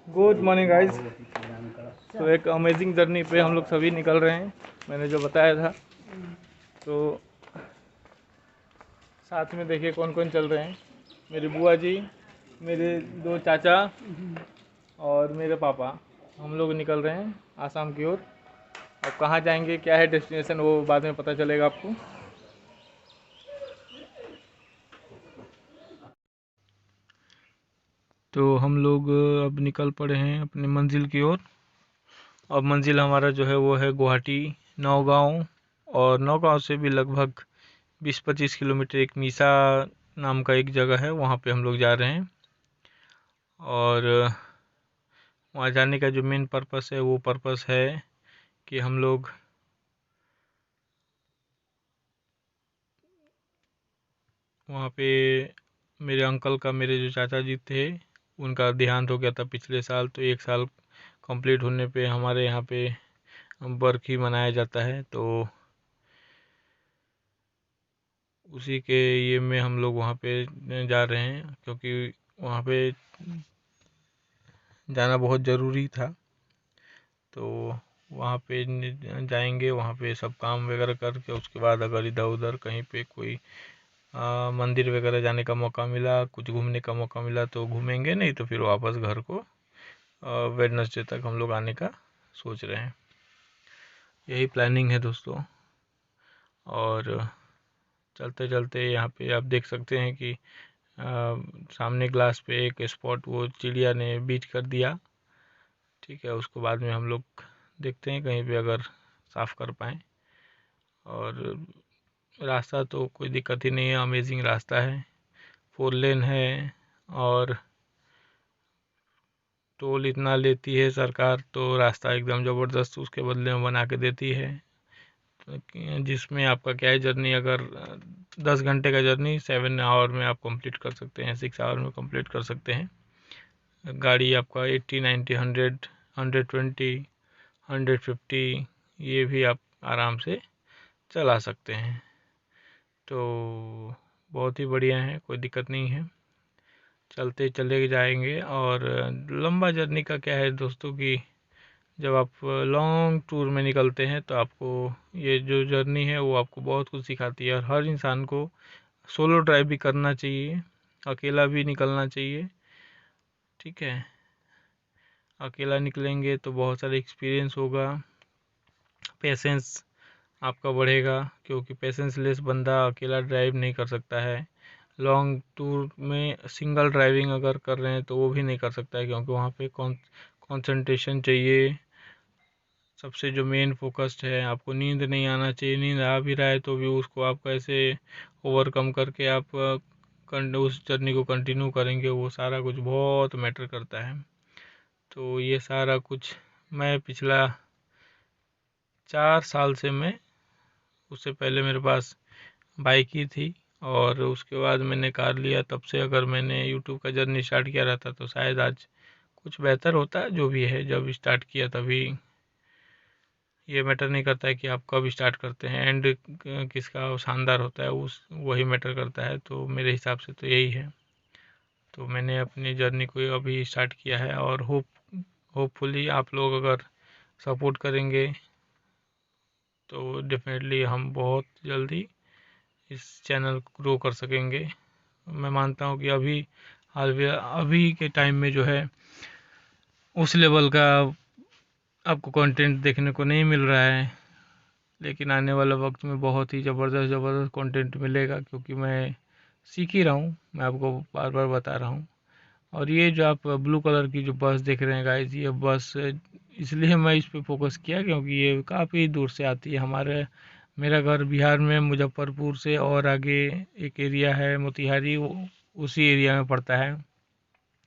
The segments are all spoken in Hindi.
Good morning guys. तो एक अमेजिंग जर्नी पे हम लोग सभी निकल रहे हैं, मैंने जो बताया था। तो साथ में देखिए कौन कौन चल रहे हैं। मेरी बुआ जी, मेरे दो चाचा और मेरे पापा। हम लोग निकल रहे हैं आसाम की ओर। अब कहाँ जाएंगे, क्या है डेस्टिनेशन, वो बाद में पता चलेगा आपको। तो हम लोग अब निकल पड़े हैं अपनी मंजिल की ओर। अब मंजिल हमारा जो है वो है गुवाहाटी, नौगांव। और नौगांव से भी लगभग 20-25 किलोमीटर एक मीसा नाम का एक जगह है, वहाँ पे हम लोग जा रहे हैं। और वहाँ जाने का जो मेन पर्पस है वो पर्पस है कि हम लोग वहाँ पे मेरे अंकल का, मेरे जो चाचा जी थे, उनका देहांत हो गया था पिछले साल। तो 1 साल कंप्लीट होने पे हमारे यहाँ पे बरखी मनाया जाता है। तो उसी के ये में हम लोग वहाँ पे जा रहे हैं, क्योंकि वहाँ पे जाना बहुत ज़रूरी था। तो वहाँ पे जाएंगे, वहाँ पे सब काम वगैरह करके उसके बाद अगर इधर उधर कहीं पे कोई मंदिर वगैरह जाने का मौका मिला, कुछ घूमने का मौका मिला तो घूमेंगे, नहीं तो फिर वापस घर को वेडनेसडे तक हम लोग आने का सोच रहे हैं। यही प्लानिंग है दोस्तों। और चलते चलते यहाँ पे आप देख सकते हैं कि सामने ग्लास पे एक स्पॉट वो चिड़िया ने बीट कर दिया। ठीक है, उसको बाद में हम लोग देखते हैं कहीं पे अगर साफ़ कर पाएँ। और रास्ता तो कोई दिक्कत ही नहीं है, अमेजिंग रास्ता है, 4 लेन है। और टोल इतना लेती है सरकार, तो रास्ता एकदम ज़बरदस्त उसके बदले में बना के देती है। तो जिसमें आपका क्या है, जर्नी अगर 10 घंटे का जर्नी 7 आवर में आप कंप्लीट कर सकते हैं, 6 आवर में कंप्लीट कर सकते हैं। गाड़ी आपका 80, 90, 100, 120, 150 ये भी आप आराम से चला सकते हैं। तो बहुत ही बढ़िया है, कोई दिक्कत नहीं है, चलते चले जाएंगे। और लंबा जर्नी का क्या है दोस्तों कि जब आप लॉन्ग टूर में निकलते हैं तो आपको ये जो जर्नी है वो आपको बहुत कुछ सिखाती है। और हर इंसान को सोलो ड्राइव भी करना चाहिए, अकेला भी निकलना चाहिए। ठीक है, अकेला निकलेंगे तो बहुत सारे एक्सपीरियंस होगा, पेशेंस आपका बढ़ेगा, क्योंकि पेशेंस लेस बंदा अकेला ड्राइव नहीं कर सकता है। लॉन्ग टूर में सिंगल ड्राइविंग अगर कर रहे हैं तो वो भी नहीं कर सकता है, क्योंकि वहाँ पे कंसंट्रेशन चाहिए। सबसे जो मेन फोकस्ड है, आपको नींद नहीं आना चाहिए। नींद आ भी रहा है तो भी उसको आप कैसे ओवरकम करके आप उस जर्नी को कंटिन्यू करेंगे, वो सारा कुछ बहुत मैटर करता है। तो ये सारा कुछ मैं पिछला 4 साल से, मैं उससे पहले मेरे पास बाइक ही थी और उसके बाद मैंने कार लिया। तब से अगर मैंने यूट्यूब का जर्नी स्टार्ट किया रहता तो शायद आज कुछ बेहतर होता। जो भी है, जब स्टार्ट किया तभी, ये मैटर नहीं करता है कि आप कब स्टार्ट करते हैं, एंड किसका शानदार होता है उस वही मैटर करता है। तो मेरे हिसाब से तो यही है। तो मैंने अपनी जर्नी को अभी स्टार्ट किया है और होपफुली आप लोग अगर सपोर्ट करेंगे तो डेफिनेटली हम बहुत जल्दी इस चैनल को ग्रो कर सकेंगे। मैं मानता हूँ कि अभी के टाइम में जो है उस लेवल का आपको कंटेंट देखने को नहीं मिल रहा है, लेकिन आने वाला वक्त में बहुत ही ज़बरदस्त कंटेंट मिलेगा, क्योंकि मैं सीख ही रहा हूँ, मैं आपको बार बार बता रहा हूँ। और ये जो आप ब्लू कलर की जो बस देख रहे हैं गाइस, ये बस इसलिए मैं इस पे फोकस किया क्योंकि ये काफ़ी दूर से आती है। मेरा घर बिहार में मुजफ्फरपुर से और आगे एक एरिया है मोतिहारी, उसी एरिया में पड़ता है।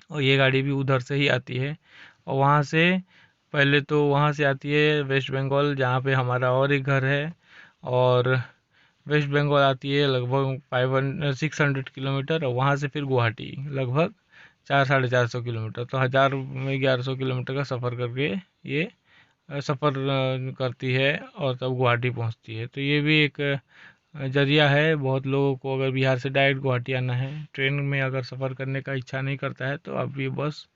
और ये गाड़ी भी उधर से ही आती है। और वहाँ से पहले तो वहाँ से आती है वेस्ट बंगाल, जहाँ पे हमारा और एक घर है। और वेस्ट बंगाल आती है लगभग 600 किलोमीटर, और वहाँ से फिर गुवाहाटी लगभग 400-450 किलोमीटर। तो 1100 किलोमीटर का सफ़र करके ये सफ़र करती है और तब गुवाहाटी पहुँचती है। तो ये भी एक जरिया है बहुत लोगों को। अगर बिहार से डायरेक्ट गुवाहाटी आना है, ट्रेन में अगर सफ़र करने का इच्छा नहीं करता है, तो आप ये बस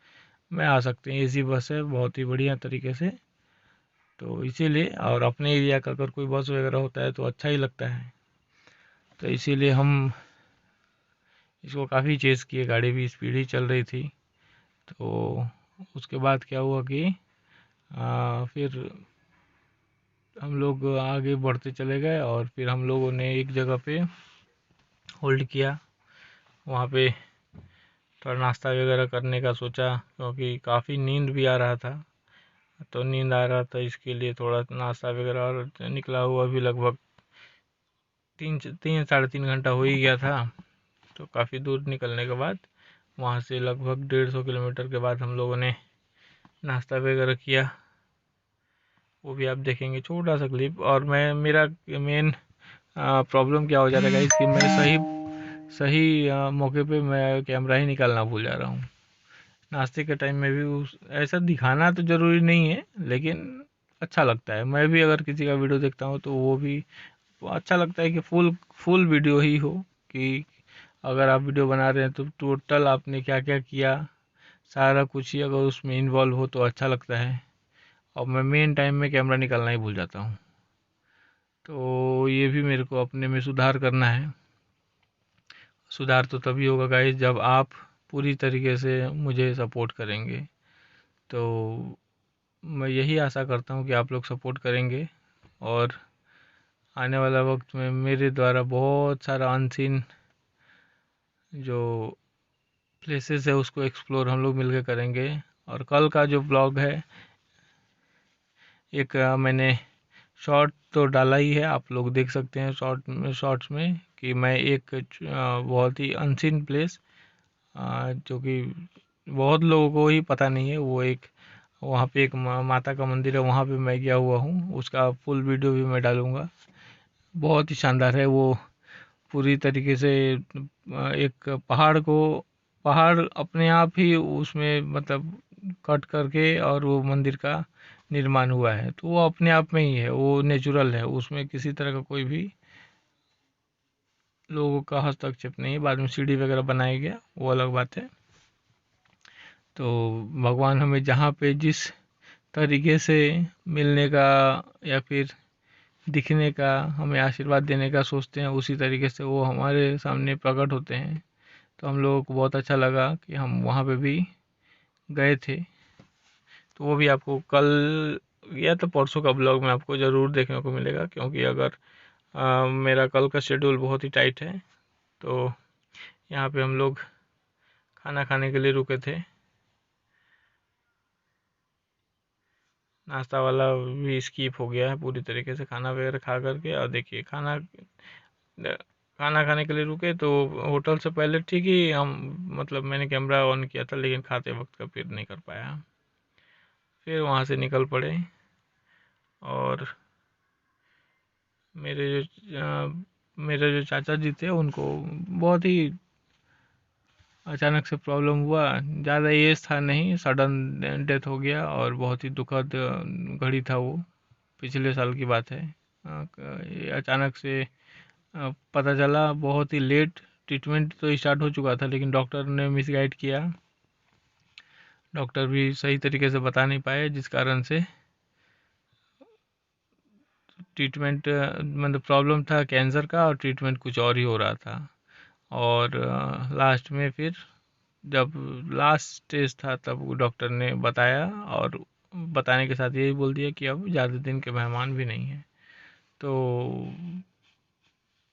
में आ सकते हैं। एसी बस है बहुत ही बढ़िया तरीके से, तो इसीलिए, और अपने एरिया का अगर कोई बस वगैरह होता है तो अच्छा ही लगता है, तो इसीलिए हम इसको काफ़ी चेज़ किए। गाड़ी भी स्पीड ही चल रही थी। तो उसके बाद क्या हुआ कि फिर हम लोग आगे बढ़ते चले गए, और फिर हम लोगों ने एक जगह पे होल्ड किया। वहाँ पे थोड़ा नाश्ता वगैरह करने का सोचा, क्योंकि काफ़ी नींद भी आ रहा था। तो नींद आ रहा था, इसके लिए थोड़ा नाश्ता वगैरह, और निकला हुआ भी लगभग 3-3.5 घंटा हो ही गया था। तो काफ़ी दूर निकलने के बाद, वहाँ से लगभग 150 किलोमीटर के बाद हम लोगों ने नाश्ता वगैरह किया। वो भी आप देखेंगे, छोटा सा क्लिप। और मैं, मेरा मेन प्रॉब्लम क्या हो जा रहा है कि मैं सही सही मौके पे मैं कैमरा ही निकालना भूल जा रहा हूँ। नाश्ते के टाइम में भी ऐसा दिखाना तो ज़रूरी नहीं है, लेकिन अच्छा लगता है। मैं भी अगर किसी का वीडियो देखता हूँ तो वो भी अच्छा लगता है कि फुल फुल वीडियो ही हो, कि अगर आप वीडियो बना रहे हैं तो टोटल आपने क्या क्या किया, सारा कुछ ही अगर उसमें इन्वॉल्व हो तो अच्छा लगता है। और मैं मेन टाइम में कैमरा निकालना ही भूल जाता हूँ। तो ये भी मेरे को अपने में सुधार करना है। सुधार तो तभी होगा गाइस जब आप पूरी तरीके से मुझे सपोर्ट करेंगे। तो मैं यही आशा करता हूँ कि आप लोग सपोर्ट करेंगे, और आने वाला वक्त में मेरे द्वारा बहुत सारा अनसीन जो प्लेसेस है उसको एक्सप्लोर हम लोग मिलकर करेंगे। और कल का जो ब्लॉग है, एक मैंने शॉर्ट तो डाला ही है, आप लोग देख सकते हैं शॉर्ट्स में कि मैं एक बहुत ही अनसीन प्लेस, जो कि बहुत लोगों को ही पता नहीं है, वो एक, वहाँ पे एक माता का मंदिर है, वहाँ पे मैं गया हुआ हूँ। उसका फुल वीडियो भी मैं डालूँगा। बहुत ही शानदार है वो। पूरी तरीके से एक पहाड़ अपने आप ही उसमें मतलब कट करके और वो मंदिर का निर्माण हुआ है। तो वो अपने आप में ही है, वो नेचुरल है, उसमें किसी तरह का कोई भी लोगों का हस्तक्षेप नहीं है। बाद में सीढ़ी वगैरह बनाया गया, वो अलग बात है। तो भगवान हमें जहाँ पे जिस तरीके से मिलने का या फिर दिखने का, हमें आशीर्वाद देने का सोचते हैं, उसी तरीके से वो हमारे सामने प्रकट होते हैं। तो हम लोगों को बहुत अच्छा लगा कि हम वहाँ पे भी गए थे। तो वो भी आपको कल या तो परसों का ब्लॉग में आपको ज़रूर देखने को मिलेगा, क्योंकि अगर मेरा कल का शेड्यूल बहुत ही टाइट है। तो यहाँ पे हम लोग खाना खाने के लिए रुके थे। नाश्ता वाला भी स्किप हो गया है पूरी तरीके से, खाना वगैरह खा करके। और देखिए, खाना खाने के लिए रुके तो होटल से पहले ठीक ही हम, मतलब मैंने कैमरा ऑन किया था, लेकिन खाते वक्त का फिर नहीं कर पाया। फिर वहाँ से निकल पड़े, और मेरे मेरे जो चाचा जी थे उनको बहुत ही अचानक से प्रॉब्लम हुआ। ज़्यादा एज था नहीं, सडन डेथ हो गया, और बहुत ही दुखद घड़ी था वो। पिछले साल की बात है। ये अचानक से पता चला बहुत ही लेट। ट्रीटमेंट तो स्टार्ट हो चुका था, लेकिन डॉक्टर ने मिसगाइड किया। डॉक्टर भी सही तरीके से बता नहीं पाए, जिस कारण से ट्रीटमेंट, मतलब प्रॉब्लम था कैंसर का, और ट्रीटमेंट कुछ और ही हो रहा था। और लास्ट में फिर जब लास्ट स्टेज था, तब डॉक्टर ने बताया, और बताने के साथ यही बोल दिया कि अब ज़्यादा दिन के मेहमान भी नहीं हैं। तो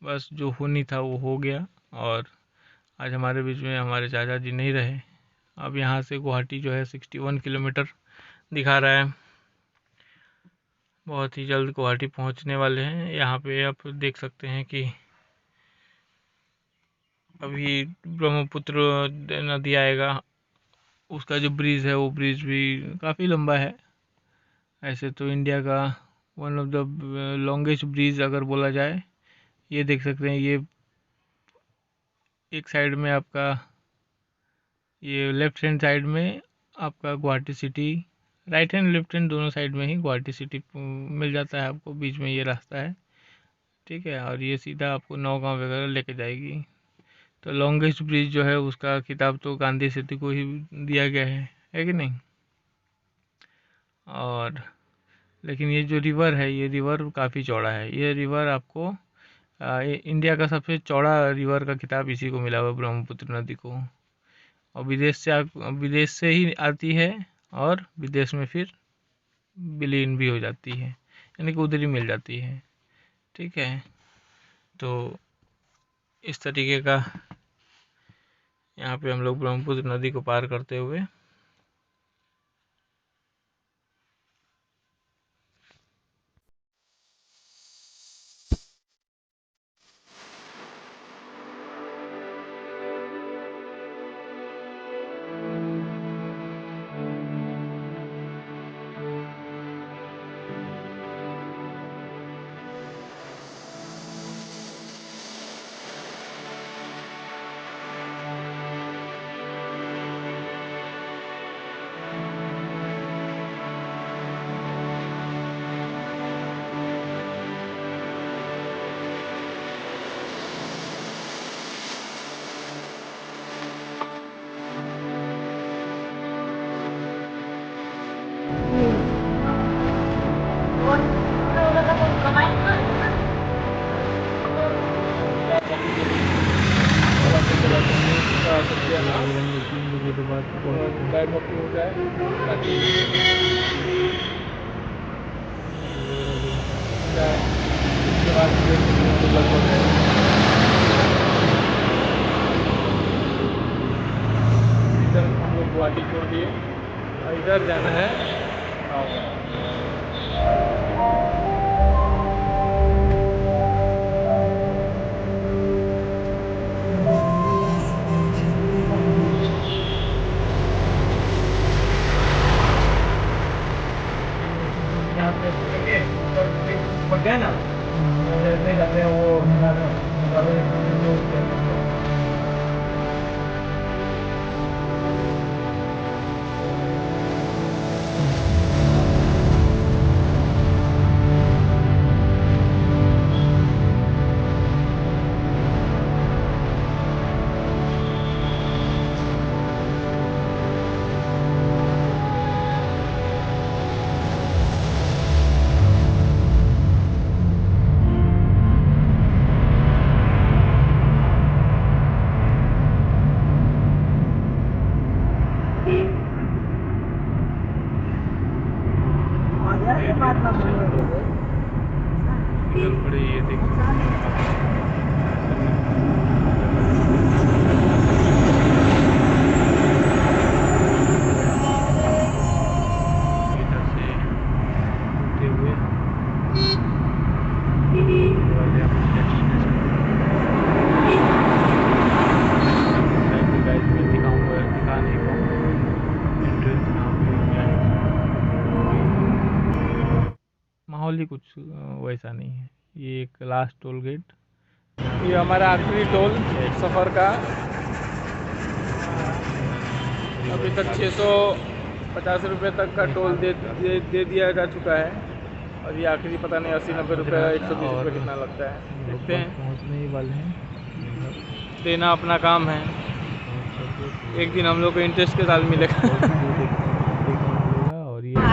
बस जो होनी था वो हो गया, और आज हमारे बीच में हमारे चाचा जी नहीं रहे। अब यहाँ से गुवाहाटी जो है 61 किलोमीटर दिखा रहा है। बहुत ही जल्द गुवाहाटी पहुँचने वाले हैं। यहाँ पे आप देख सकते हैं कि अभी ब्रह्मपुत्र नदी आएगा, उसका जो ब्रिज है वो ब्रिज भी काफ़ी लंबा है। ऐसे तो इंडिया का one of the longest bridge अगर बोला जाए। ये देख सकते हैं, ये एक साइड में आपका, ये लेफ्ट हैंड साइड में आपका Guwahati city, right hand left hand दोनों साइड में ही गुवाहाटी सिटी मिल जाता है आपको। बीच में ये रास्ता है, ठीक है। और ये सीधा आपको नौगांव वगैरह लेके जाएगी। तो लॉन्गेस्ट ब्रिज जो है उसका खिताब तो गांधी सेतु को ही दिया गया है। है कि नहीं। और लेकिन ये जो रिवर है, ये रिवर काफ़ी चौड़ा है। ये रिवर आपको इंडिया का सबसे चौड़ा रिवर का खिताब इसी को मिला हुआ, ब्रह्मपुत्र नदी को। और विदेश से ही आती है और विदेश में फिर विलीन भी हो जाती है, यानी कि उधर ही मिल जाती है। ठीक है, तो इस तरीके का यहाँ पे हम लोग ब्रह्मपुत्र नदी को पार करते हुए गुवाहाटी छोड़ दिए, इधर जाना है। गया ना जैसे जाते हैं वो इधर पड़े, ये देखिए इधर से होते हुए वाले हम डेस्टिनेशन गाइस में दिखाऊंगा, दिखा नहीं पाऊंगा एंट्रेंस यहाँ पे माहौल ही कुछ वैसा नहीं है। ये एक लास्ट टोल गेट, ये हमारा आखिरी टोल सफ़र का। अभी तक 650 रुपये तक का टोल दे दिया जा चुका है, और ये आखिरी पता नहीं 80-90 रुपये 120 रुपये कितना लगता है, देखते हैं। पहुँचने ही वाले हैं, देना अपना काम है। एक दिन हम लोग को इंटरेस्ट के साथ मिलेगा। और ये में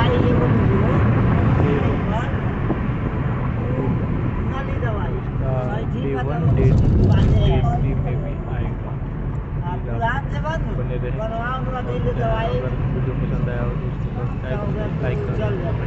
भी आएगा। बने रहे, अगर वीडियो पसंद आया हो तो लाइक करें,